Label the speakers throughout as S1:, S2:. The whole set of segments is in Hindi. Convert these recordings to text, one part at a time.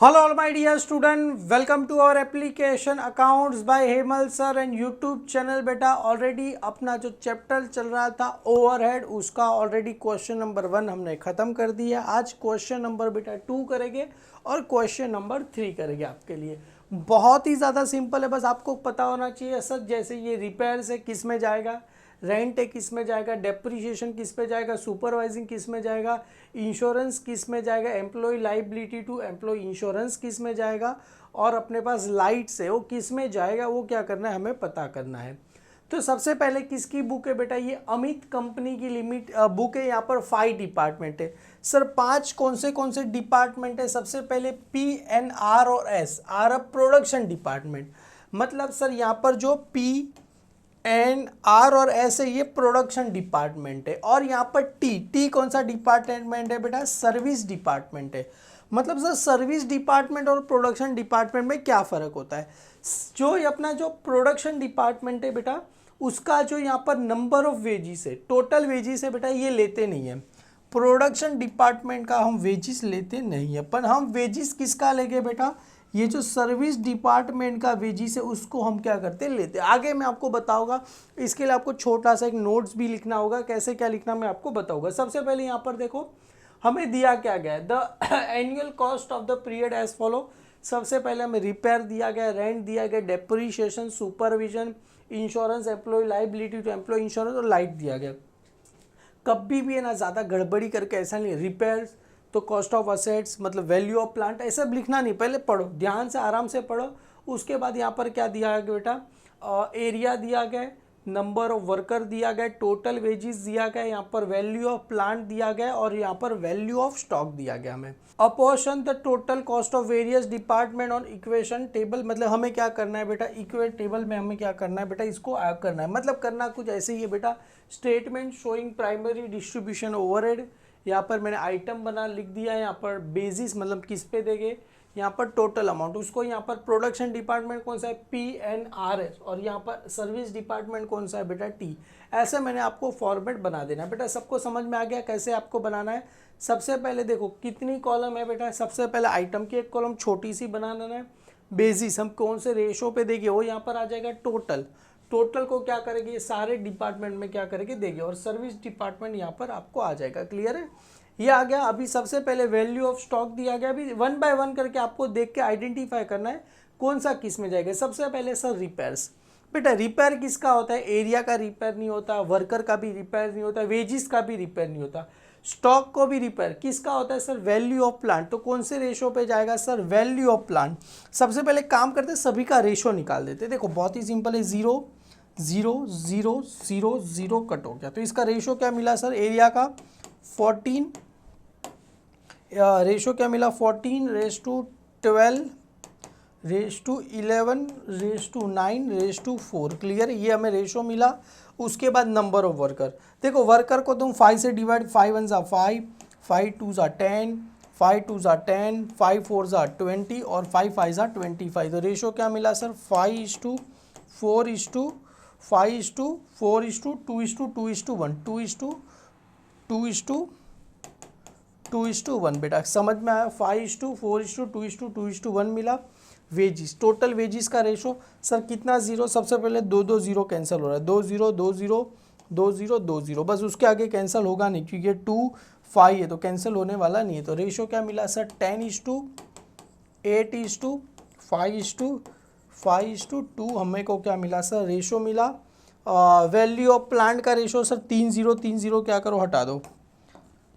S1: Hello all my dear student, welcome to our application accounts by Hemal sir and YouTube channel. बेटा ऑलरेडी अपना जो चैप्टर चल रहा था ओवरहेड, उसका ऑलरेडी क्वेश्चन नंबर 1 हमने ख़त्म कर दिया। आज क्वेश्चन नंबर बेटा 2 करेंगे और क्वेश्चन नंबर 3 करेंगे आपके लिए। बहुत ही ज़्यादा सिंपल है, बस आपको पता होना चाहिए सर। जैसे ये रिपेयर से किस में जाएगा, रेंट है किस में जाएगा, डेप्रिसिएशन किस में जाएगा, सुपरवाइजिंग किस में जाएगा, इंश्योरेंस किस में जाएगा, employ liability to employ insurance किस में जाएगा, और अपने पास लाइट्स है वो किस में जाएगा, वो क्या करना है हमें पता करना है। तो सबसे पहले किसकी बुक है बेटा, ये अमित कंपनी की लिमिट बुक है। यहाँ पर 5 डिपार्टमेंट है सर। 5 कौन से डिपार्टमेंट है? सबसे पहले PNR और S आर प्रोडक्शन डिपार्टमेंट। मतलब सर यहाँ पर जो PNR और S है ये प्रोडक्शन डिपार्टमेंट है, और यहाँ पर टी कौन सा डिपार्टमेंट है बेटा? सर्विस डिपार्टमेंट है। मतलब सर सर्विस डिपार्टमेंट और प्रोडक्शन डिपार्टमेंट में क्या फ़र्क होता है? जो अपना जो प्रोडक्शन डिपार्टमेंट है बेटा, उसका जो यहाँ पर नंबर ऑफ वेजिस है, टोटल वेजिस है बेटा, ये लेते नहीं है। प्रोडक्शन डिपार्टमेंट का हम वेजिस लेते नहीं है, पर हम वेजिस किसका लेंगे बेटा? ये जो सर्विस डिपार्टमेंट का वेजिस है उसको हम क्या करते हैं, लेते हैं। आगे मैं आपको बताऊंगा, इसके लिए आपको छोटा सा एक नोट्स भी लिखना होगा। कैसे क्या लिखना मैं आपको बताऊंगा। सबसे पहले यहाँ पर देखो हमें दिया क्या गया है, the annual cost of the period as follow. सबसे पहले हमें रिपेयर दिया गया, रेंट दिया गया, depreciation, supervision, insurance, employ liability to employ insurance और लाइट दिया गया। कभी भी है ना ज़्यादा गड़बड़ी करके ऐसा नहीं, रिपेयर्स तो कॉस्ट ऑफ असेट्स मतलब वैल्यू ऑफ प्लांट ऐसा लिखना नहीं। पहले पढ़ो, ध्यान से आराम से पढ़ो। उसके बाद यहाँ पर क्या दिया गया बेटा, एरिया दिया गया, नंबर ऑफ वर्कर दिया गया, टोटल वेजेस दिया गया, यहाँ पर वैल्यू ऑफ प्लांट दिया गया, और यहाँ पर वैल्यू ऑफ स्टॉक दिया गया हमें। Apportion the total cost of various department on equation table. मतलब हमें क्या करना है बेटा, इक्वेट टेबल में हमें क्या करना है बेटा, इसको ऐड करना है। मतलब करना कुछ ऐसे ही है बेटा, statement showing primary distribution overhead. यहाँ पर मैंने आइटम बना लिख दिया है, यहाँ पर बेसिस मतलब किस पे देंगे, यहाँ पर टोटल अमाउंट उसको। यहाँ पर प्रोडक्शन डिपार्टमेंट कौन सा है, PNRS, और यहाँ पर सर्विस डिपार्टमेंट कौन सा है बेटा, T। ऐसे मैंने आपको फॉर्मेट बना देना है बेटा। सबको समझ में आ गया कैसे आपको बनाना है? सबसे पहले देखो कितनी कॉलम है बेटा। सबसे पहले आइटम की एक कॉलम छोटी सी बनाना है। बेसिस हम कौन से रेशो पे देंगे, वो यहाँ पर आ जाएगा टोटल। टोटल को क्या करेंगे, ये सारे डिपार्टमेंट में क्या करेंगे, देंगे, और सर्विस डिपार्टमेंट यहाँ पर आपको आ जाएगा। क्लियर है? ये आ गया। अभी सबसे पहले वैल्यू ऑफ स्टॉक दिया गया। अभी 1 बाय 1 करके आपको देख के आइडेंटिफाई करना है कौन सा किस में जाएगा। सबसे पहले सर रिपेयर्स। बेटा रिपेयर किसका होता है? एरिया का रिपेयर नहीं होता, वर्कर का भी रिपेयर नहीं होता, वेजिस का भी रिपेयर नहीं होता, स्टॉक को भी रिपेयर किसका होता है सर? Value of plant. तो कौन से रेशो पे जाएगा सर? Value of plant. सबसे पहले काम करते सभी का रेशो निकाल देते। देखो बहुत ही सिंपल है, 0 0 0 0 0 कट हो गया। तो इसका रेशो क्या मिला सर? एरिया का 14, रेशो क्या मिला, 14:12 11 9:4। क्लियर? ये हमें रेशो मिला। उसके बाद नंबर ऑफ वर्कर। देखो वर्कर को तुम 5 से डिवाइड, 5 1 ज़ा 5, 5 2 ज़ा 10, 5 2 ज़ा 10, 5 4 ज़ा 20 और 5 5 ज़ा 25। तो रेशो क्या मिला सर? 5:4:5:2:2:1 बेटा समझ में आया? 5:4:2:2:1 मिला। वेजिस, टोटल वेजिस का रेशो सर कितना? 0। सबसे पहले 2 2 0 कैंसिल हो रहा है, 2 0 2 0 2 0 2 0, बस उसके आगे कैंसिल होगा नहीं क्योंकि ये 2 5 है तो कैंसिल होने वाला नहीं है। तो रेशो क्या मिला सर? 10:8:5:5:2 हमें को क्या मिला सर? रेशो मिला। वैल्यू ऑफ प्लांट का रेशो सर 3 0 3 0 क्या करो, हटा दो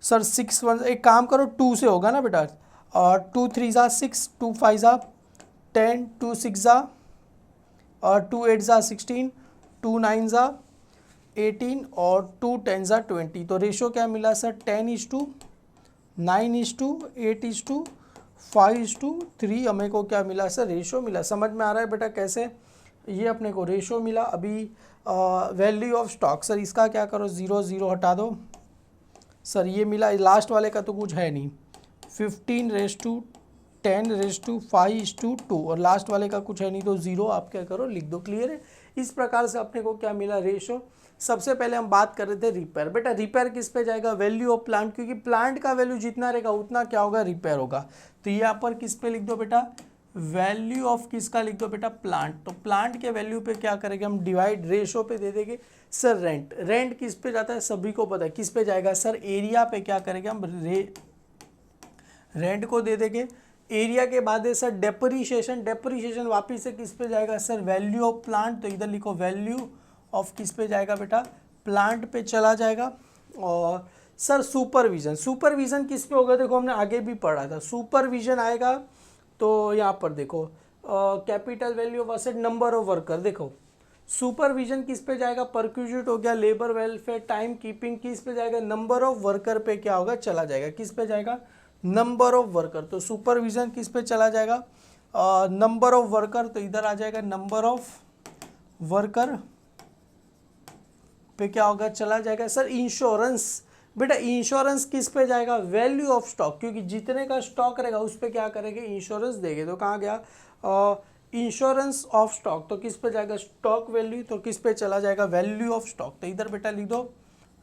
S1: सर। 6 1, एक काम करो 2 से होगा ना बेटा। 2 3 ज़ा 6, 2 5 ज़ा 10, 2 6 ज़ा 2 8 ज़ा 16, 2 9 ज़ा 18 और 2 10 ज़ा 20। तो रेशो क्या मिला सर? 10:9:8:5:3 हमें को क्या मिला सर? रेशो मिला। समझ में आ रहा है बेटा कैसे? ये अपने को रेशो मिला। अभी वैल्यू ऑफ स्टॉक सर इसका क्या करो, 0 0 हटा दो सर। ये मिला, लास्ट वाले का तो कुछ है नहीं। 15:10:5:2 और लास्ट वाले का कुछ है नहीं तो 0 आप क्या करो, लिख दो। क्लियर है? इस प्रकार से अपने को क्या मिला, रेशो। सबसे पहले हम बात कर रहे थे रिपेयर। बेटा रिपेयर किस पे जाएगा, वैल्यू ऑफ प्लांट, क्योंकि प्लांट का वैल्यू जितना रहेगा उतना क्या होगा, रिपेयर होगा। तो यहाँ पर किस पे लिख दो बेटा, वैल्यू ऑफ किसका लिख दो बेटा, प्लांट। तो प्लांट के वैल्यू पे क्या करेंगे हम, डिवाइड रेशो पे दे देंगे। सर रेंट, रेंट किस पे जाता है, सभी को पता है किस पे जाएगा सर, एरिया पे क्या करेंगे हम, रेंट को दे देंगे। एरिया के बाद है सर डेप्रिसिएशन, डेप्रिसिएशन वापिस से किस पे जाएगा सर, वैल्यू ऑफ प्लांट। तो इधर लिखो वैल्यू ऑफ किस पे जाएगा बेटा, प्लांट पे चला जाएगा। और सर सुपरविजन, सुपरविजन किस पे होगा, देखो हमने आगे भी पढ़ा था, सुपरविजन आएगा तो यहाँ पर देखो capital value of asset, number of worker. देखो सुपरविजन किस पे जाएगा, परक्यूजिट हो गया, लेबर वेलफेयर, टाइम कीपिंग, किस पे जाएगा, नंबर ऑफ वर्कर पे क्या होगा, चला जाएगा। किस पे जाएगा, नंबर ऑफ वर्कर। तो सुपरविजन किस पे चला जाएगा, नंबर ऑफ वर्कर। तो इधर आ जाएगा नंबर ऑफ वर्कर पे क्या होगा, चला जाएगा। सर इंश्योरेंस, बेटा इंश्योरेंस किस पे जाएगा, वैल्यू ऑफ स्टॉक, क्योंकि जितने का स्टॉक रहेगा उस पे क्या करेंगे, इंश्योरेंस देंगे। तो कहाँ गया, इंश्योरेंस ऑफ स्टॉक, तो किस पे जाएगा, स्टॉक वैल्यू। तो किस पे चला जाएगा, वैल्यू ऑफ स्टॉक। तो इधर बेटा लिख दो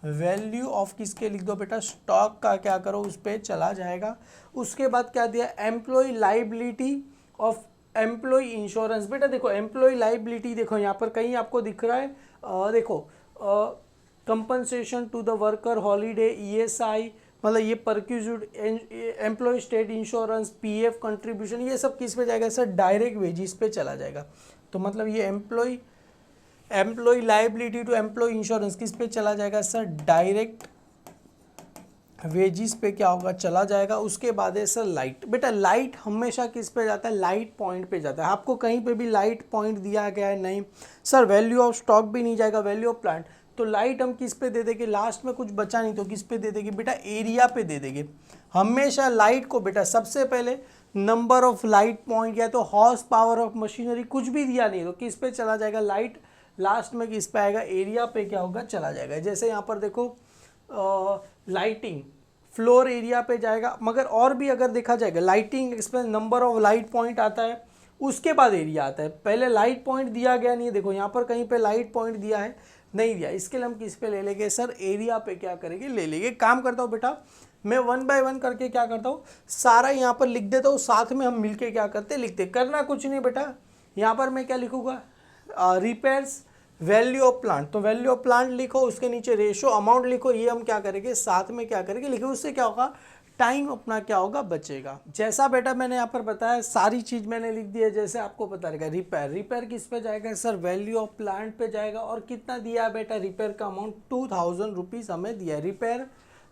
S1: वैल्यू ऑफ किसके लिख दो बेटा, स्टॉक का क्या करो, उस पर चला जाएगा। उसके बाद क्या दिया, employ liability of employ insurance. बेटा देखो एम्प्लॉय लाइबिलिटी, देखो यहाँ पर कहीं आपको दिख रहा है, देखो compensation to the worker, holiday, ESI, मतलब ये perquisite, employ state insurance, PF contribution, ये सब किस पे जाएगा सर, डायरेक्ट वेजिस पे चला जाएगा। तो मतलब ये employ liability to employ insurance किस पे चला जाएगा सर, डायरेक्ट वेजिस पे क्या होगा, चला जाएगा। उसके बाद है सर लाइट। बेटा लाइट हमेशा किस पे जाता है, लाइट पॉइंट पे जाता है। आपको कहीं पे भी लाइट पॉइंट दिया गया है नहीं सर, वैल्यू ऑफ स्टॉक भी नहीं जाएगा, वैल्यू ऑफ प्लांट। तो लाइट हम किस पे दे देंगे, लास्ट में कुछ बचा नहीं तो किस पे दे देंगे बेटा, एरिया पे दे देंगे। हमेशा लाइट को बेटा सबसे पहले नंबर ऑफ लाइट पॉइंट या तो हॉर्स पावर ऑफ मशीनरी कुछ भी दिया नहीं तो किस पे चला जाएगा, लाइट। लास्ट में किस पे आएगा, एरिया पे क्या होगा, चला जाएगा। जैसे यहाँ पर देखो लाइटिंग फ्लोर एरिया पे जाएगा, मगर और भी अगर देखा जाएगा lighting expense, number of light point आता है, उसके बाद एरिया आता है। पहले लाइट पॉइंट दिया गया नहीं है, देखो यहाँ पर कहीं पे लाइट पॉइंट दिया है नहीं दिया, इसके लिए हम किस पे ले लेंगे सर, एरिया पे क्या करेंगे, ले लेंगे। काम करता हूँ बेटा मैं 1 बाय 1 करके क्या करता हूँ, सारा यहाँ पर लिख देता हूँ, साथ में हम मिलके क्या करते लिखते, करना कुछ नहीं बेटा। यहाँ पर मैं क्या लिखूँगा, रिपेयर्स, वैल्यू ऑफ प्लांट, तो वैल्यू ऑफ प्लांट लिखो, उसके नीचे रेशो अमाउंट लिखो, ये हम क्या करेंगे साथ में क्या करेंगे लिखो। उससे क्या होगा, टाइम अपना क्या होगा, बचेगा। जैसा बेटा मैंने यहाँ पर बताया सारी चीज़ मैंने लिख दी है, जैसे आपको पता रहेगा। रिपेयर, रिपेयर किस पे जाएगा सर, वैल्यू ऑफ प्लांट पे जाएगा। और कितना दिया है बेटा, रिपेयर का अमाउंट 2000 रुपीज़ हमें दिया है। Repair,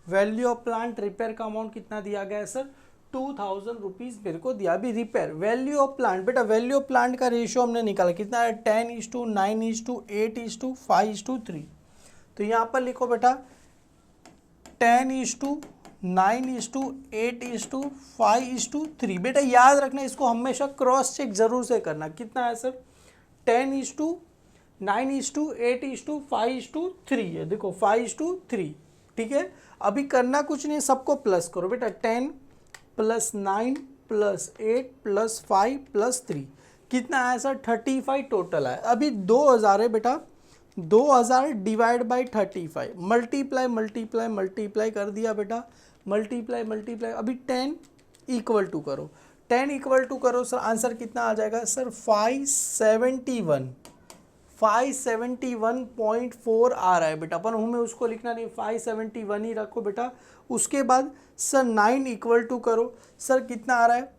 S1: value of plant, repair का अमाउंट कितना दिया गया है सर, 2000 रुपीज़ मेरे को दिया। अभी रिपेयर, वैल्यू ऑफ प्लांट, बेटा वैल्यू ऑफ प्लांट का रेशियो हमने निकाला कितना है, 10:9:8:3। तो यहाँ पर लिखो बेटा 10:9:8:5:3। बेटा याद रखना, इसको हमेशा क्रॉस चेक जरूर से करना। कितना है सर, 10:9:8:5:3 है। देखो 5:3, ठीक है। अभी करना कुछ नहीं, सबको प्लस करो बेटा, 10 + 9 + 8 + 5 + 3 कितना आया सर, 35 टोटल है। अभी 2000 है बेटा, 2000 डिवाइड बाई 35, मल्टीप्लाई कर दिया बेटा, मल्टीप्लाई। अभी 10 इक्वल टू करो, 10 इक्वल टू करो सर, आंसर कितना आ जाएगा सर, 571.4 आ रहा है बेटा। अपन हमें उसको लिखना नहीं, 571 ही रखो बेटा। उसके बाद सर 9 इक्वल टू करो, सर कितना आ रहा है,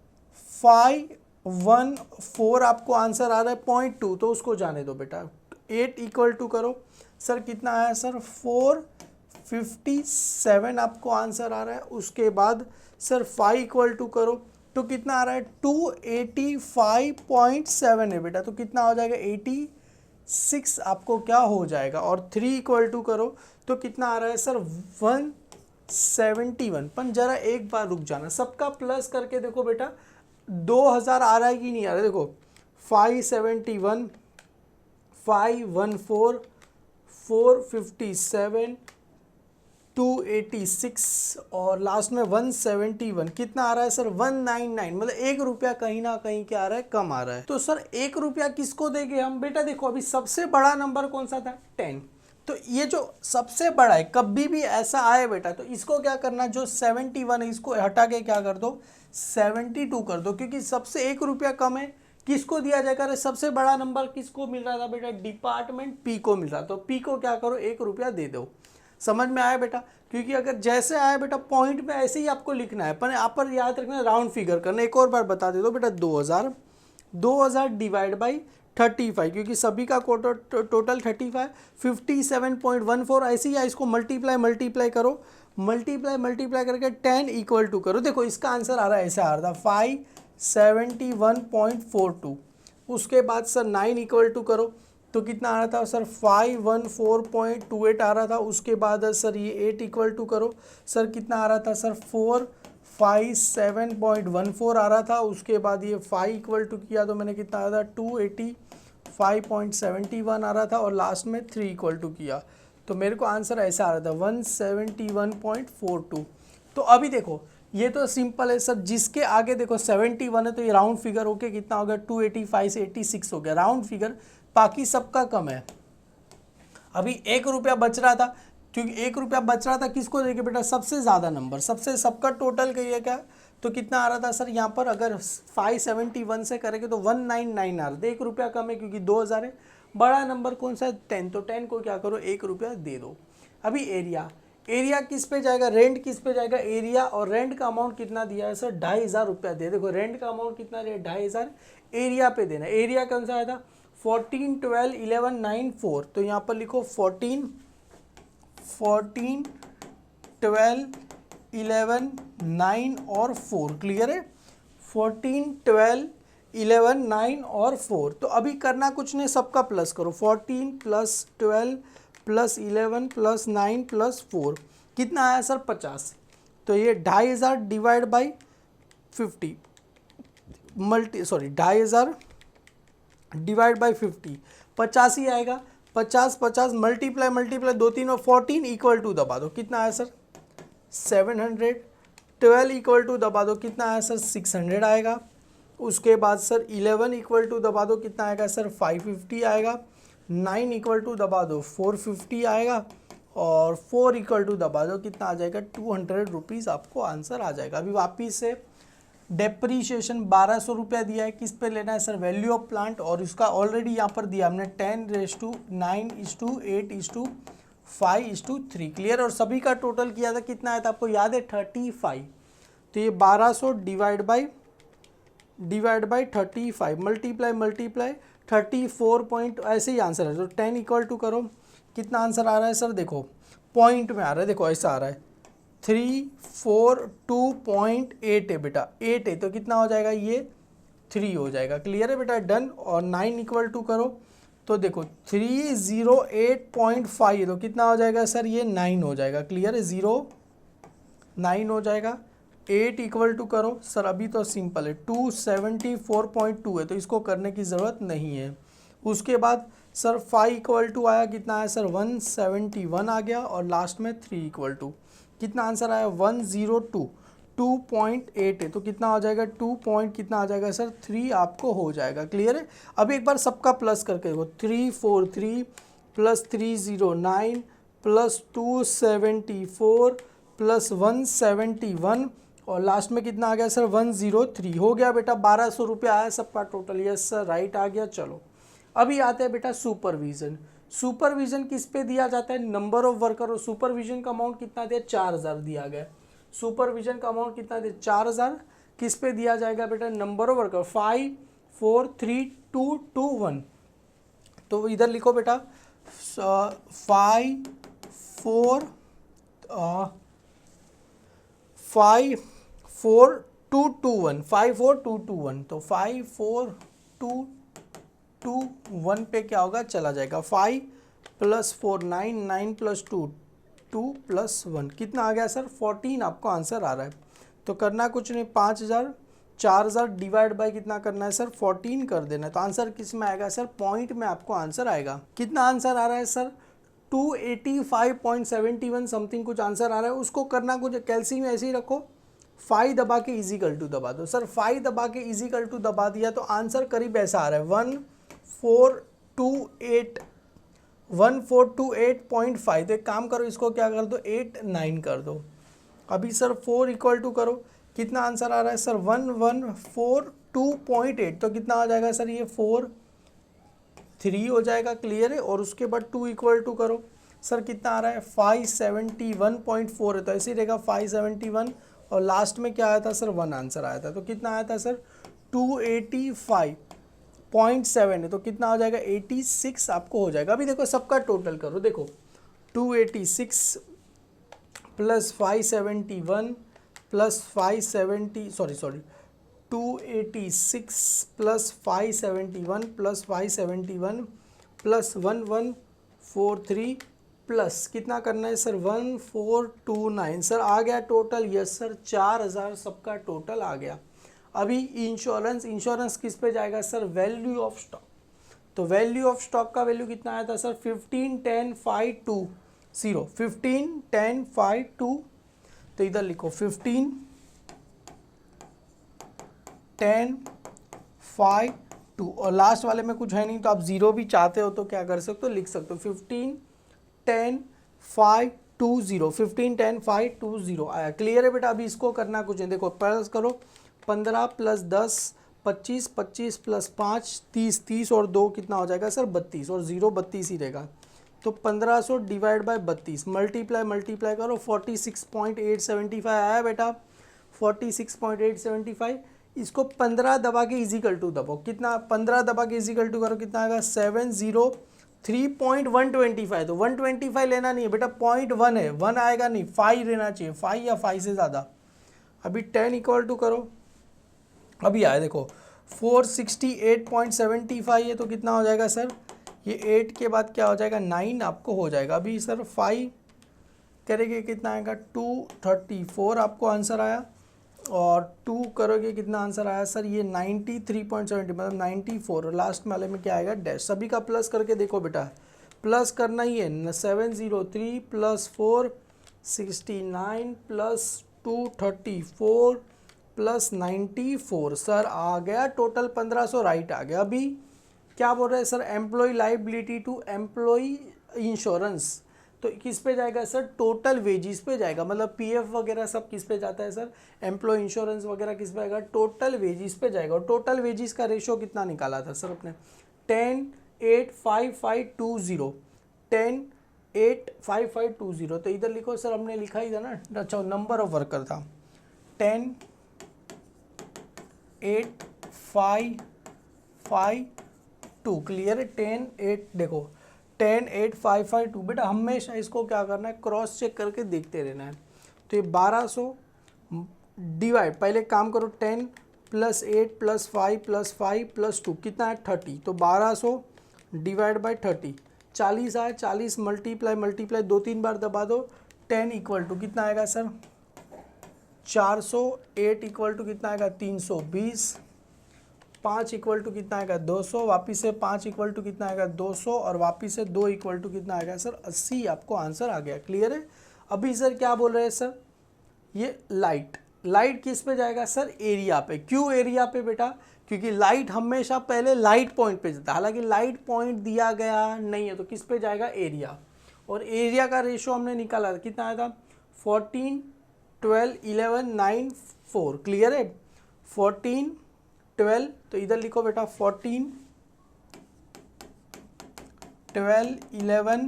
S1: 514 आपको आंसर आ रहा है, 0.2 तो उसको जाने दो बेटा। 8 इक्वल टू करो, सर कितना आया सर, 457 आपको आंसर आ रहा है। उसके बाद सर 5 इक्वल टू करो तो कितना आ रहा है, 285.7 है बेटा। तो कितना हो जाएगा, 86 आपको क्या हो जाएगा। और 3 इक्वल टू करो तो कितना आ रहा है सर, 171। पर जरा एक बार रुक जाना, सबका प्लस करके देखो बेटा 2000 आ रहा है कि नहीं आ रहा है। देखो 571, 514, 457, 286 और लास्ट में 171, कितना आ रहा है सर 199, मतलब 1 रुपया कहीं ना कहीं क्या आ रहा है, कम आ रहा है। तो सर 1 रुपया किसको देंगे हम, बेटा देखो अभी सबसे बड़ा नंबर कौन सा था 10, तो ये जो सबसे बड़ा है कभी भी ऐसा आए बेटा तो इसको क्या करना, जो 71 है इसको हटा के क्या कर दो 72 कर दो, क्योंकि सबसे 1 रुपया कम है, किसको दिया जाएगा, अरे सबसे बड़ा नंबर किसको मिल रहा था बेटा, डिपार्टमेंट पी को मिल रहा, तो पी को क्या करो 1 रुपया दे दो। समझ में आया बेटा, क्योंकि अगर जैसे आया बेटा पॉइंट में ऐसे ही आपको लिखना है, पर यहाँ पर याद रखना राउंड फिगर करना। एक और बार बता दे दो बेटा 2000 डिवाइड बाई 35, क्योंकि सभी का टोटल 35, 57.14 ऐसे ही है, इसको मल्टीप्लाई करो, मल्टीप्लाई करके 10 इक्वल टू करो। देखो इसका आंसर आ रहा है ऐसा आ रहा था 571.42। उसके बाद सर 9 इक्वल टू करो तो कितना आ रहा था सर 514.28 आ रहा था। उसके बाद सर ये 8 इक्वल टू करो, सर कितना आ रहा था सर 457.14 आ रहा था। उसके बाद ये 5 इक्वल टू किया तो मैंने कितना आ रहा था 285.71 आ रहा था, और लास्ट में 3 इक्वल टू किया तो मेरे को आंसर ऐसा आ रहा था 171.42। तो अभी देखो ये तो सिंपल है सर, जिसके आगे देखो 71 है तो ये राउंड फिगर होके कितना हो गया 285 से 86 हो गया राउंड फिगर, बाकी सबका कम है। अभी 1 रुपया बच रहा था, क्योंकि 1 रुपया बच रहा था किसको देके बेटा, सबसे ज़्यादा नंबर, सबसे सबका टोटल करिए क्या तो कितना आ रहा था सर, यहाँ पर अगर 571 से करेंगे तो 199 आ रहा था, 1 रुपया कम है क्योंकि 2000 है। बड़ा नंबर कौन सा है 10, तो 10 को क्या करो 1 रुपया दे दो। अभी एरिया किस पे जाएगा, रेंट किस पे जाएगा, एरिया, और रेंट का अमाउंट कितना दिया है सर 2500 रुपया दे। देखो रेंट का अमाउंट कितना दिया 2500, एरिया पे देना, एरिया कौन सा आया था 14, 12, 11, 9, 4, तो यहाँ पर लिखो 14, 12, 11, 9 और 4, क्लियर है 14, 12, 11, 9 और 4। तो अभी करना कुछ नहीं, सबका प्लस करो 14 प्लस 12 प्लस 11 प्लस 9 प्लस 4, कितना आया सर 50। तो ये 2500 डिवाइड बाई 50 2500 डिवाइड बाई 50, 50 ही आएगा, 50 मल्टीप्लाई 2 3 और 14 इक्वल टू दबा दो, कितना आया सर 700, 12 इक्वल टू दबा दो, कितना आया सर 600 आएगा। उसके बाद सर 11 इक्वल टू दबा दो, कितना आएगा सर 550 आएगा। 9 इक्वल टू दबा दो 450 आएगा, और 4 इक्वल टू दबा दो, कितना आ जाएगा 200 रुपीज़ आपको आंसर आ जाएगा। अभी वापिस से डेप्रीशिएशन 1200 रुपया दिया है, किस पे लेना है सर वैल्यू ऑफ प्लांट, और उसका ऑलरेडी यहाँ पर दिया हमने 10:9:8:5:3, क्लियर। और सभी का टोटल किया था कितना आया था आपको याद है 35, तो ये 1200 डिवाइड बाई 35 मल्टीप्लाई 34 पॉइंट ऐसे ही आंसर है। तो 10 इक्वल टू करो, कितना आंसर आ रहा है सर, देखो पॉइंट में आ रहा है, देखो ऐसा आ रहा है 342.8 है बेटा, 8 है तो कितना हो जाएगा ये 3 हो जाएगा, क्लियर है बेटा डन। और 9 इक्वल टू करो तो देखो 308.5 है तो कितना हो जाएगा सर ये 9 हो जाएगा, क्लियर है 9 हो जाएगा। 8 इक्वल टू करो सर, अभी तो सिंपल है 274.2 है तो इसको करने की ज़रूरत नहीं है। उसके बाद सर 5 इक्वल टू आया, कितना आया सर 171 आ गया, और लास्ट में 3 इक्वल टू, कितना आंसर आया 102.8 है तो कितना हो जाएगा 2 पॉइंट कितना आ जाएगा सर 3 आपको हो जाएगा, क्लियर है। अभी एक बार सबका प्लस करके देखो 343 प्लस 309 प्लस 274 प्लस 171 और लास्ट में कितना आ गया सर 103 हो गया बेटा। 1200 रुपया आया सबका टोटल, यस सर राइट आ गया। चलो अभी आते हैं बेटा सुपरविजन। सुपरविजन किस पे दिया जाता है, नंबर ऑफ वर्कर, और सुपरविजन का अमाउंट कितना दिया 4000 दिया गया। सुपरविजन का अमाउंट कितना दिया 4000, किस पे दिया जाएगा बेटा नंबर ऑफ वर्कर 5 4 3 2 2 1, तो इधर लिखो बेटा 5 4 2 2 1 5 4 2 2 1, तो 5 4 2 2 1 पे क्या होगा चला जाएगा 5 प्लस 4 9 9 प्लस 2 2 प्लस 1, कितना आ गया सर 14 आपको आंसर आ रहा है। तो करना कुछ नहीं 5000 4000 डिवाइड बाय कितना करना है सर 14 कर देना है, तो आंसर किस में आएगा सर पॉइंट में आपको आंसर आएगा। कितना आंसर आ रहा है सर 285.71 समथिंग कुछ आंसर आ रहा है, उसको करना कुछ कैलसी में ऐसे ही रखो, 5 दबा के इजिकल टू दबा दो। सर 5 दबा के इजिकल टू दबा दिया तो आंसर करीब ऐसा आ रहा है 1428.5। तो एक काम करो, इसको क्या कर दो 8 9 कर दो। अभी सर 4 इक्वल टू करो, कितना आंसर आ रहा है सर 1142.8। तो कितना आ जाएगा सर ये 4 3 हो जाएगा, क्लियर है। और उसके बाद 2 इक्वल टू करो, सर कितना आ रहा है 571.4 है, तो ऐसे ही रहेगा 571 और लास्ट में क्या आया था सर 1 आंसर आया था। तो कितना आया था सर 285.7 है, तो कितना हो जाएगा 86 आपको हो जाएगा। अभी देखो सबका टोटल करो, देखो 286 plus 571 plus 286 plus 571 plus 571 plus 1143 plus कितना करना है सर 1429। सर आ गया टोटल, यस सर 4000 सबका टोटल आ गया। अभी इंश्योरेंस किस पे जाएगा सर वैल्यू ऑफ स्टॉक। तो वैल्यू ऑफ स्टॉक का वैल्यू कितना आया था सर 1510,520 1510,520। तो इधर लिखो 1510,520 और लास्ट वाले में कुछ है नहीं, तो आप जीरो भी चाहते हो तो क्या कर सकते हो लिख सकते हो 1510,520 1510,520 आया। क्लियर है बेटा। अभी इसको करना कुछ नहीं, देखो प्लस करो 15 प्लस 10 25 25 प्लस 5 30 30 और 2 कितना हो जाएगा सर 32 और 0 32 ही रहेगा। तो 1500 डिवाइड बाय 32 मल्टीप्लाई करो 46.875 आया बेटा 46.875। इसको 15 दबा के इजिकल टू दबो, कितना 15 दबा के इजिकल टू करो कितना आएगा 703.125। तो 125 लेना नहीं है बेटा, 0.1 है, 1 आएगा नहीं, 5 रहना चाहिए, 5 या 5 से ज़्यादा। अभी 10 इक्वल टू करो, अभी आए देखो 468.75 है, तो कितना हो जाएगा सर ये 8 के बाद क्या हो जाएगा 9 आपको हो जाएगा। अभी सर 5 करेंगे कितना आएगा 234 आपको आंसर आया, और 2 करोगे कितना आंसर आया सर ये 93.70 मतलब 94 और लास्ट वाले में क्या आएगा डैश। सभी का प्लस करके देखो बेटा, प्लस करना ही है 703 प्लस 469 प्लस 234 प्लस 94 सर आ गया टोटल 1500 राइट आ गया। अभी क्या बोल रहे हैं sir employ liability to employ insurance, तो किस पे जाएगा सर टोटल वेजिस पे जाएगा, मतलब पीएफ वगैरह सब किस पे जाता है सर एम्प्लॉय इंश्योरेंस वगैरह किस पे आएगा टोटल वेजिस पे जाएगा। और टोटल वेजिस का रेशो कितना निकाला था सर अपने 10,85520 10,85520। तो इधर लिखो सर हमने लिखा ही था ना, अच्छा नंबर ऑफ वर्कर था 10,855 क्लियर है 10,8 देखो 10,855 बेटा हमेशा इसको क्या करना है क्रॉस चेक करके देखते रहना है। तो ये 1200 डिवाइड, पहले काम करो 10 प्लस 8 प्लस 5 प्लस 5 प्लस 2 कितना है 30, तो 1200 डिवाइड बाय 30 40 आया, 40 मल्टीप्लाई 2-3 बार दबा दो 10 इक्वल टू कितना आएगा सर 400, 8 इक्वल टू कितना आएगा 320, 5 इक्वल टू कितना आएगा 200, वापिस से 5 इक्वल टू कितना आएगा 200 और वापिस से 2 इक्वल टू कितना आएगा सर 80 आपको आंसर आ गया। क्लियर है। अभी सर क्या बोल रहे हैं सर ये लाइट किस पे जाएगा सर एरिया पे। क्यों एरिया पे बेटा, क्योंकि लाइट हमेशा पहले लाइट पॉइंट पे जाता है, हालांकि लाइट पॉइंट दिया गया नहीं है तो किस पे जाएगा एरिया। और एरिया का रेशो हमने निकाला था कितना आया था 14 12 11 9 4। क्लियर है 14 12, तो इधर लिखो बेटा 14 12 11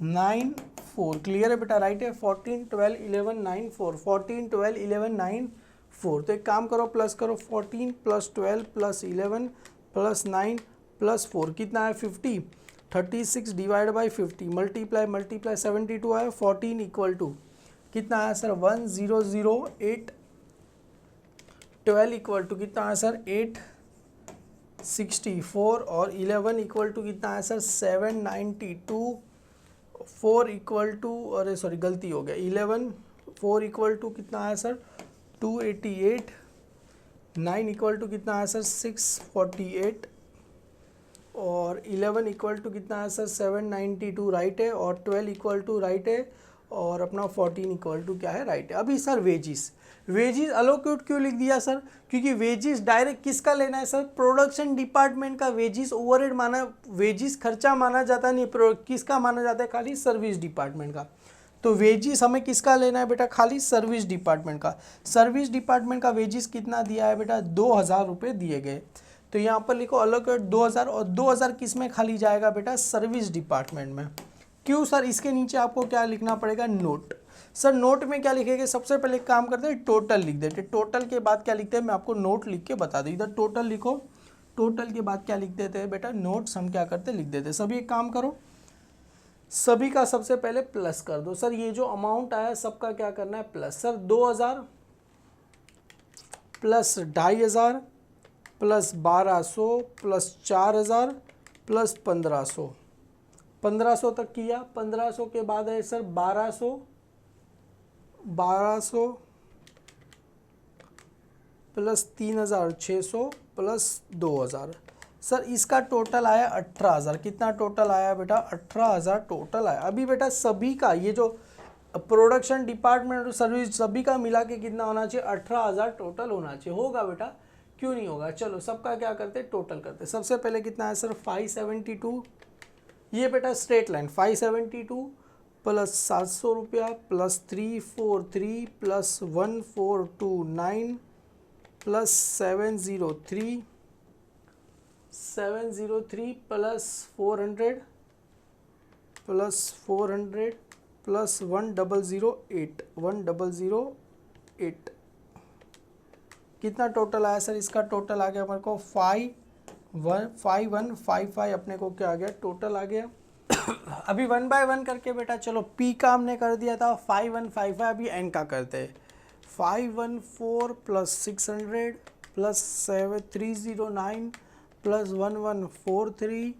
S1: 9 4। क्लियर है बेटा राइट है 14 12 11 9 4 14 12 11 9 4। तो एक काम करो प्लस करो 14 प्लस 12 प्लस 11 प्लस 9 प्लस 4 कितना है 50, 36 डिवाइड बाई 50 मल्टीप्लाई 72 आया 14 इक्वल टू कितना आया सर 1008, 12 इक्वल टू कितना आया सर 864 और 11 इक्वल टू कितना आया सर 792, 4 इक्वल टू अरे सॉरी गलती हो गया 11 4 इक्वल टू कितना आया सर 288, 9 इक्वल टू कितना आया सर 648 और 11 इक्वल टू कितना है सर 792 राइट है, और 12 इक्वल टू राइट है, और अपना 14 इक्वल टू क्या है राइट है। अभी सर वेजिस अलोकेट क्यों लिख दिया सर, क्योंकि वेजिस डायरेक्ट किसका लेना है सर, प्रोडक्शन डिपार्टमेंट का वेजिस ओवरहेड माना, वेजिस खर्चा माना जाता नहीं, किसका माना जाता है, खाली सर्विस डिपार्टमेंट का। तो वेजिस हमें किसका लेना है बेटा, खाली सर्विस डिपार्टमेंट का। सर्विस डिपार्टमेंट का वेजिस कितना दिया है बेटा, 2000 रुपये दिए गए। तो यहाँ पर लिखो अलोकेट 2000, और 2000 किस में खाली जाएगा बेटा, सर्विस डिपार्टमेंट में। क्यों सर, इसके नीचे आपको क्या लिखना पड़ेगा, नोट। सर नोट में क्या लिखेंगे, सबसे पहले एक काम करते हैं टोटल लिख देते, टोटल के बाद क्या लिखते हैं मैं आपको नोट लिख के बता दूँ। इधर टोटल लिखो, टोटल के बाद क्या लिख देते हैं बेटा, नोट्स हम क्या करते हैं लिख देते हैं। सभी एक काम करो, सभी का सबसे पहले प्लस कर दो। सर ये जो अमाउंट आया सबका क्या करना है plus. Sir 2000 plus 2500 plus 1200 plus 4000 plus 1500, 1500 तक किया। 1500 के बाद है सर 1200 प्लस 3600 प्लस 2000। सर इसका टोटल आया 18000। कितना टोटल आया बेटा, 18000 टोटल आया। अभी बेटा सभी का ये जो प्रोडक्शन डिपार्टमेंट और सर्विस सभी का मिला के कितना होना चाहिए, 18000 टोटल होना चाहिए। होगा बेटा, क्यों नहीं होगा। चलो सबका क्या करते हैं, टोटल करते हैं। सबसे पहले कितना है सर 572, ये बेटा स्ट्रेट लाइन 572 प्लस 700 रुपया plus 343 plus 1429 plus 703 plus 400 plus 1008 कितना टोटल आया सर, इसका टोटल आ गया हमारे को 5155 अपने को क्या आ गया, टोटल आ गया। अभी 1 बाय 1 करके बेटा, चलो पी का हमने कर दिया था 5155, अभी एन का करते हैं। 514 plus 600 plus 7309 plus 1143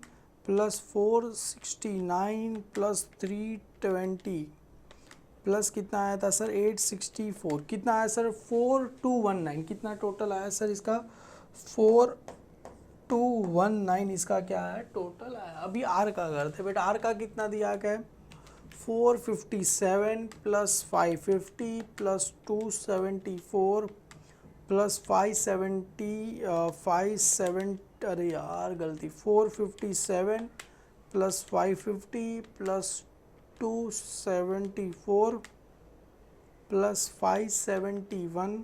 S1: plus 469 plus 320 plus कितना आया था सर 864, कितना आया सर 4219, कितना टोटल आया सर इसका 4219, इसका क्या है टोटल आया। अभी आर का करते बेटा, आर का कितना दिया गया है 457 प्लस 550 प्लस 274 प्लस 570 अरे यार गलती 457 plus 550 plus 274 plus 571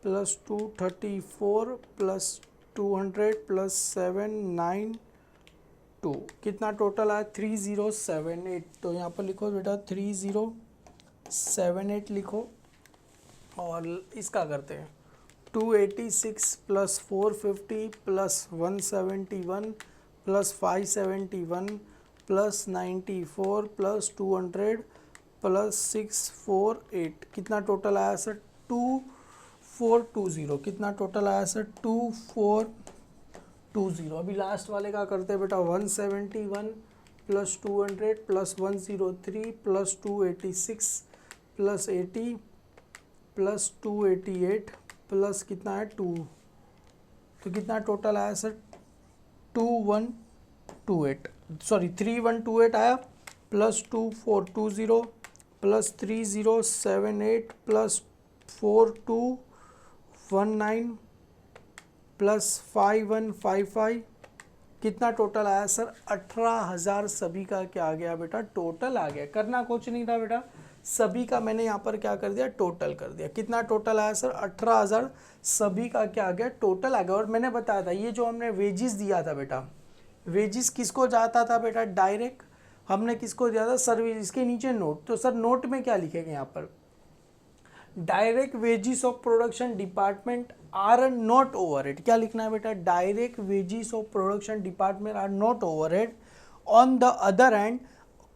S1: plus 234 plus 200 plus 792, कितना टोटल आया 3078। तो यहाँ पर लिखो बेटा 3078 लिखो, और इसका करते हैं 286 plus 450 plus 171 plus 571 plus 94 plus 200 plus 648, कितना टोटल आया सर 2420, कितना टोटल आया सर 2420। अभी लास्ट वाले का करते हैं बेटा 171 plus 200 plus 103 plus 286 plus 80 plus 288 plus कितना है 2, तो कितना टोटल आया सर 3128 आया, प्लस 2420 प्लस 3078 प्लस 4219 प्लस 5155, कितना टोटल आया सर 18000। सभी का क्या आ गया बेटा, टोटल आ गया। करना कुछ नहीं था बेटा, सभी का मैंने यहाँ पर क्या कर दिया, टोटल कर दिया। कितना टोटल आया सर 18000, सभी का क्या आ गया, टोटल आ गया। और मैंने बताया था ये जो हमने वेजिस दिया था बेटा, वेजिस किसको जाता था बेटा, डायरेक्ट हमने किसको दिया था, सर्विस। इसके नीचे नोट, तो सर नोट में क्या लिखेंगे यहाँ पर, direct wages of production department are not overhead. क्या लिखना है बेटा, direct wages of production department are not overhead. On the other hand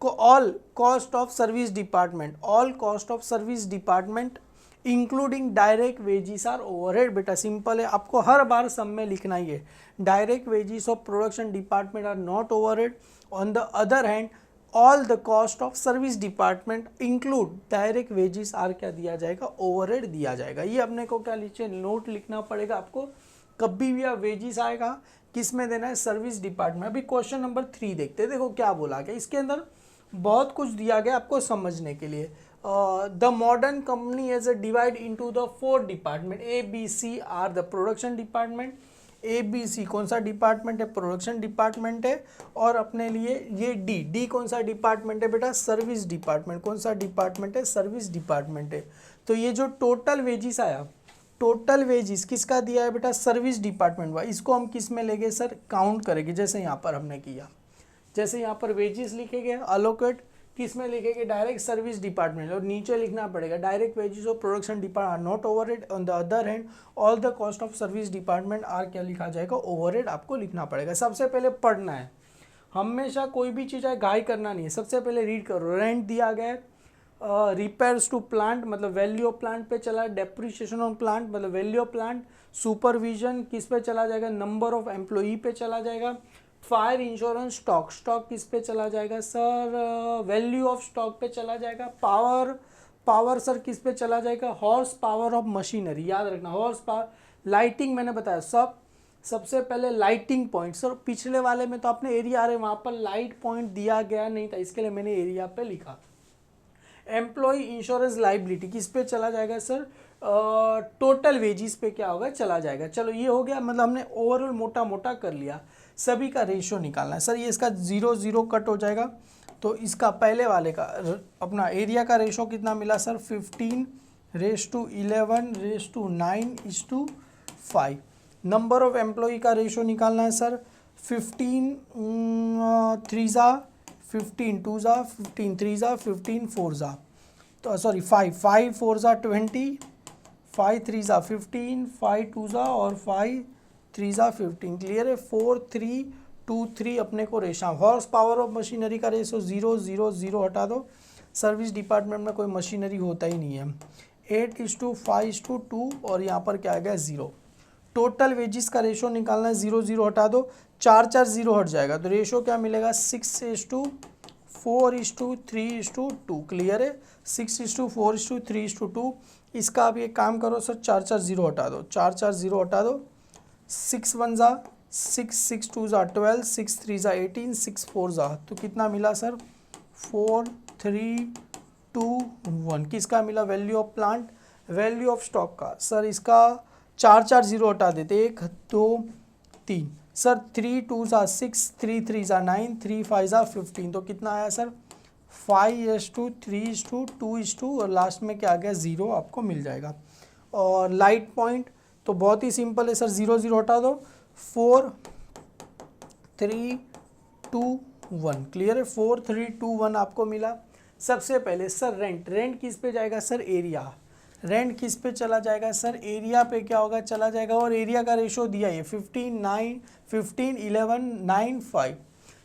S1: all cost of service department, all cost of service department including direct wages are overhead। बेटा सिंपल है, आपको हर बार सब में लिखना ही है, direct wages of production department are not overhead. On the other hand all the cost of service department include direct wages are क्या दिया जाएगा, ओवरहेड दिया जाएगा। ये अपने को क्या नीचे नोट लिखना पड़ेगा आपको। कभी भी आप वेजेस आएगा, किस में देना है, सर्विस डिपार्टमेंट। अभी क्वेश्चन नंबर 3 देखते हैं, देखो क्या बोला गया, इसके अंदर बहुत कुछ दिया गया आपको समझने के लिए। The modern company as a divide into the 4 department, A B C are the production department. A B C कौन सा डिपार्टमेंट है, प्रोडक्शन डिपार्टमेंट है। और अपने लिए ये डी, डी कौन सा डिपार्टमेंट है बेटा, सर्विस डिपार्टमेंट। कौन सा डिपार्टमेंट है, सर्विस डिपार्टमेंट है। तो ये जो टोटल वेजिस आया, टोटल वेजिस किसका दिया है बेटा, सर्विस डिपार्टमेंट वाला। इसको हम किस में लेंगे सर, काउंट करेंगे, जैसे यहाँ पर हमने किया। जैसे यहाँ पर वेजिस लिखेंगे अलोकेट किस में लिखेंगे, डायरेक्ट सर्विस डिपार्टमेंट। और नीचे लिखना पड़ेगा direct wages of production department not overhead. On the other hand all the cost of service department are, क्या लिखा जाएगा, ओवरहेड आपको लिखना पड़ेगा। सबसे पहले पढ़ना है, हमेशा कोई भी चीज़ है गाय करना नहीं है, सबसे पहले रीड करो। रेंट दिया गया है, रिपेयर्स टू प्लांट मतलब वैल्यू ऑफ प्लांट पे चला, डेप्रिसिएशन ऑन प्लांट मतलब वैल्यू ऑफ प्लांट, सुपरविजन किस पे चला जाएगा, नंबर ऑफ एम्प्लॉई पे चला जाएगा, फायर इंश्योरेंस, स्टॉक, स्टॉक किस पे चला जाएगा सर, वैल्यू ऑफ स्टॉक पे चला जाएगा, पावर, पावर सर किस पे चला जाएगा, हॉर्स पावर ऑफ मशीनरी, याद रखना हॉर्स पावर। लाइटिंग मैंने बताया सबसे पहले लाइटिंग पॉइंट। सर पिछले वाले में तो आपने एरिया आ रहे वहाँ पर लाइट पॉइंट दिया गया नहीं था, इसके लिए मैंने एरिया पे लिखा। एम्प्लॉय इंश्योरेंस लाइबिलिटी किस पे चला जाएगा सर, टोटल वेजिस पे क्या होगा, चला जाएगा। चलो ये हो गया, मतलब हमने ओवरऑल मोटा मोटा कर लिया। सभी का रेशियो निकालना है सर, ये इसका 0 0 कट हो जाएगा। तो इसका पहले वाले का अपना एरिया का रेशियो कितना मिला सर, 15:11:9:5। नंबर ऑफ एम्प्लॉय का रेशियो निकालना है सर, 15 3 15 2 15 3 15 4 तो सॉरी 5 4 20, 5 3 15, 5 2 और 5 3 15। क्लियर है, 4 3 2 3 अपने को रेशा। हॉर्स पावर ऑफ मशीनरी का रेशो 0 0 0 हटा दो, सर्विस डिपार्टमेंट में कोई मशीनरी होता ही नहीं है। 8:5:2 और यहाँ पर क्या आ गया 0। टोटल वेजिस का रेशो निकालना है, 0 0 हटा दो, 4 4 0 हट जाएगा, तो रेशो क्या मिलेगा 6:4:3:2। क्लियर है, 6:4:3:2। इसका आप एक काम करो सर, 4 4 0 हटा दो, 4 4 0 हटा दो, 6 1 6 6 2 12, 6 3 18, 6 4 तो कितना मिला सर 4 3 2 1। किसका मिला, value of plant, value of stock का। सर इसका 4 4 0 हटा देते, 1 2 3 सर, 3 2 6, 3 3 9, 3 5 15 तो कितना आया सर 5:3:2 और लास्ट में क्या आ गया 0 आपको मिल जाएगा। और लाइट पॉइंट तो बहुत ही सिंपल है सर, 0 0 हटा दो, 4 3 2 1। क्लियर है, 4 3 2 1 आपको मिला। सबसे पहले सर रेंट, रेंट किस पे जाएगा सर, एरिया। रेंट किस पे चला जाएगा सर, एरिया पे क्या होगा, चला जाएगा। और एरिया का रेशो दिया है 15 11 9 5।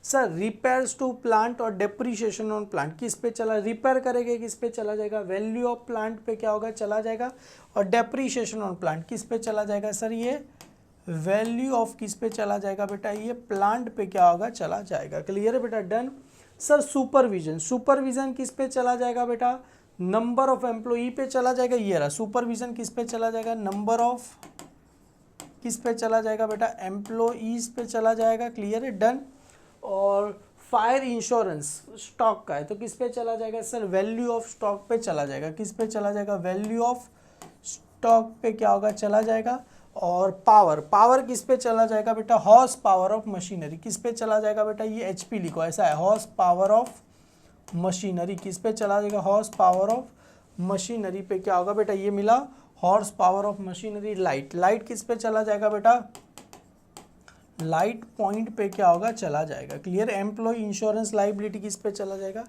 S1: सर रिपेयर्स टू प्लांट और डेप्रिसिएशन ऑन प्लांट किस पे चला, रिपेयर करेंगे किस पे चला जाएगा, वैल्यू ऑफ प्लांट पे क्या होगा, चला जाएगा। और डेप्रिसिएशन ऑन प्लांट किस पे चला जाएगा सर, ये वैल्यू ऑफ किस पे चला जाएगा बेटा, ये प्लांट पे क्या होगा, चला जाएगा। क्लियर है बेटा, डन। सर सुपरविजन, सुपरविजन किस पे चला जाएगा बेटा, नंबर ऑफ एम्प्लॉई पे चला जाएगा। ये रहा सुपरविजन किस पे चला जाएगा, नंबर ऑफ किस पे चला जाएगा बेटा, एम्प्लॉईज पे चला जाएगा। क्लियर है, डन। और फायर इंश्योरेंस स्टॉक का है तो किस पे चला जाएगा सर, वैल्यू ऑफ स्टॉक पे चला जाएगा। किस पे चला जाएगा, वैल्यू ऑफ स्टॉक पे क्या होगा, चला जाएगा। और पावर, पावर किस पे चला जाएगा बेटा, हॉर्स पावर ऑफ मशीनरी किस पे चला जाएगा बेटा, ये एचपी लिखो, ऐसा है, हॉर्स पावर ऑफ मशीनरी किस पे चला जाएगा, हॉर्स पावर ऑफ मशीनरी पे क्या होगा बेटा, ये मिला horse power of machinery. Light, light किस पे चला जाएगा बेटा, लाइट पॉइंट पे क्या होगा, चला जाएगा। क्लियर। एम्प्लॉय इंश्योरेंस लाइबिलिटी किस पे चला जाएगा,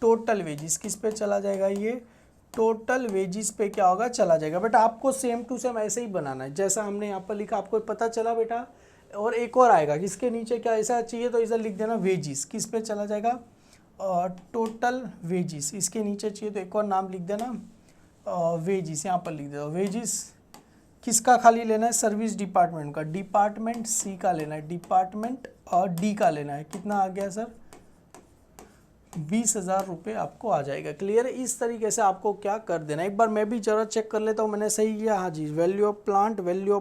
S1: टोटल वेजिस किस पे चला जाएगा, ये टोटल वेजिस पे क्या होगा, चला जाएगा। बेटा आपको सेम टू सेम ऐसे ही बनाना है जैसा हमने यहाँ पर लिखा, आपको पता चला बेटा। और एक और आएगा इसके नीचे, क्या ऐसा चाहिए तो इधर लिख देना, वेजिस किस पे चला जाएगा, टोटल वेजिस। इसके नीचे चाहिए तो एक और नाम लिख देना, वेजिस, यहाँ पर लिख देना वेजिस। किसका खाली लेना है, सर्विस डिपार्टमेंट का, डिपार्टमेंट सी का लेना है, डिपार्टमेंट और डी का लेना है। कितना आ गया सर, 20,000 रुपये आपको आ जाएगा। क्लियर है? इस तरीके से आपको क्या कर देना, एक बार मैं भी जरा चेक कर लेता हूँ मैंने सही किया। हाँ जी, वैल्यू ऑफ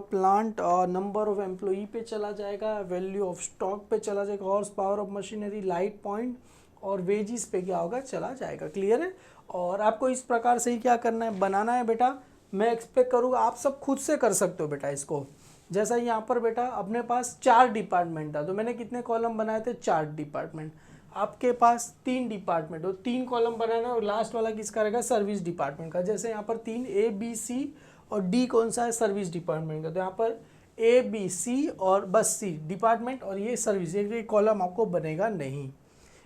S1: प्लांट और नंबर ऑफ एम्प्लॉई पे चला जाएगा, वैल्यू ऑफ स्टॉक पे चला जाएगा, horse power of machinery, light point और वेजिस पे क्या होगा, चला जाएगा। क्लियर है? और आपको इस प्रकार से ही क्या करना है, बनाना है बेटा। मैं एक्सपेक्ट करूँगा आप सब खुद से कर सकते हो बेटा इसको। जैसा यहाँ पर बेटा अपने पास 4 डिपार्टमेंट था, तो मैंने कितने कॉलम बनाए थे, 4 डिपार्टमेंट। आपके पास 3 डिपार्टमेंट हो, 3 कॉलम बनाना है और लास्ट वाला किसका रहेगा, सर्विस डिपार्टमेंट का। जैसे यहाँ पर 3 A B C और D कौन सा है, सर्विस डिपार्टमेंट का। तो यहाँ पर A B C और बस C डिपार्टमेंट और ये सर्विस, ये कॉलम आपको बनेगा नहीं।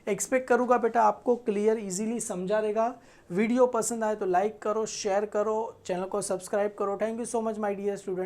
S1: एक्सपेक्ट करूँगा बेटा आपको क्लियर इजीली समझा रहेगा। वीडियो पसंद आए तो लाइक करो, शेयर करो, चैनल को सब्सक्राइब करो। Thank you so much my dear student.